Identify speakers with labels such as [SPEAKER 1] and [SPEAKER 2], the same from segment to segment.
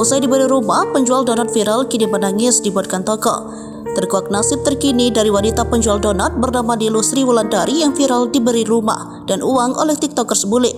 [SPEAKER 1] Usai diberi rumah, penjual donat viral kini menangis dibuatkan toko. Terkuak nasib terkini dari wanita penjual donat bernama Nilo Sri Wulandari yang viral diberi rumah dan uang oleh tiktokers bule.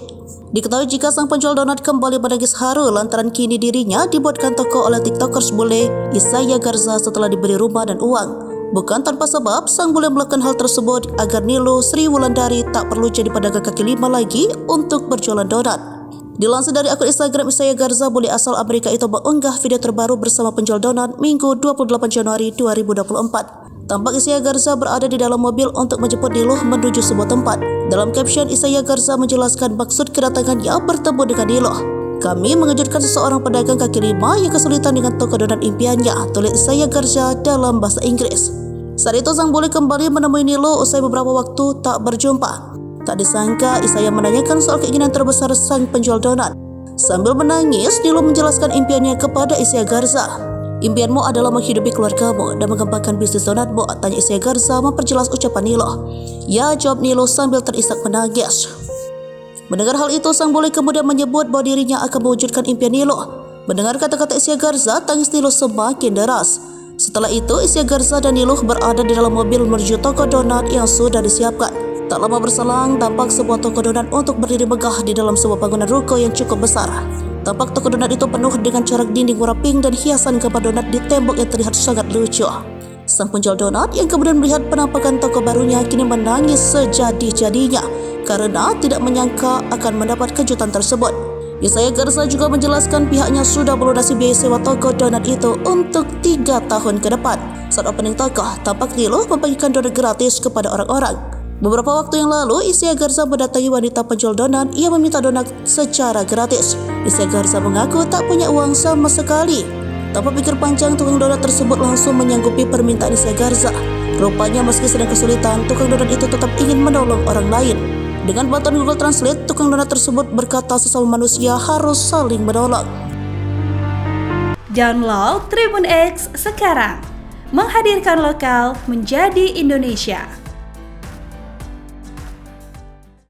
[SPEAKER 1] Diketahui jika sang penjual donat kembali menangis haru lantaran kini dirinya dibuatkan toko oleh tiktokers bule Isaya Garza setelah diberi rumah dan uang. Bukan tanpa sebab, sang bule melakukan hal tersebut agar Nilo Sri Wulandari tak perlu jadi pedagang kaki lima lagi untuk berjualan donat. Dilansir dari akun Instagram Isaya Garza, bule asal Amerika itu mengunggah video terbaru bersama penjual donat Minggu 28 Januari 2024. Tampak Isaya Garza berada di dalam mobil untuk menjemput Nilo menuju sebuah tempat. Dalam caption, Isaya Garza menjelaskan maksud kedatangannya bertemu dengan Nilo. "Kami mengejutkan seseorang pedagang kaki lima yang kesulitan dengan toko donat impiannya," tulis Isaya Garza dalam bahasa Inggris. Saat itu sang bule kembali menemui Nilo usai beberapa waktu tak berjumpa. Tak disangka Isaya menanyakan soal keinginan terbesar sang penjual donat. Sambil menangis, Nilo menjelaskan impiannya kepada Isaya Garza. "Impianmu adalah menghidupi keluargamu dan mengembangkan bisnis donatmu," tanya Isaya Garza memperjelas ucapan Nilo. "Ya," jawab Nilo sambil terisak menangis. Mendengar hal itu, sang bule kemudian menyebut bahwa dirinya akan mewujudkan impian Nilo. Mendengar kata-kata Isaya Garza, tangis Nilo semakin deras. Setelah itu, Isaya Garza dan Nilo berada di dalam mobil menuju toko donat yang sudah disiapkan. Tak lama berselang, tampak sebuah toko donat untuk berdiri megah di dalam sebuah bangunan ruko yang cukup besar. Tampak toko donat itu penuh dengan corak dinding warna pink dan hiasan gambar donat di tembok yang terlihat sangat lucu. Sang penjual donat yang kemudian melihat penampakan toko barunya kini menangis sejadi-jadinya karena tidak menyangka akan mendapat kejutan tersebut. Isaya Garza juga menjelaskan pihaknya sudah melunasi biaya sewa toko donat itu untuk 3 tahun ke depan. Saat opening toko, tampak Nilo membagikan donat gratis kepada orang-orang. Beberapa waktu yang lalu, Isaya Garza mendatangi wanita penjual donat yang meminta donat secara gratis. Isaya Garza mengaku tak punya uang sama sekali. Tanpa pikir panjang, tukang donat tersebut langsung menyanggupi permintaan Isaya Garza. Rupanya meski sedang kesulitan, tukang donat itu tetap ingin menolong orang lain. Dengan bantuan Google Translate, tukang donat tersebut berkata sesama manusia harus saling menolong.
[SPEAKER 2] Download Tribun X sekarang, menghadirkan lokal menjadi Indonesia.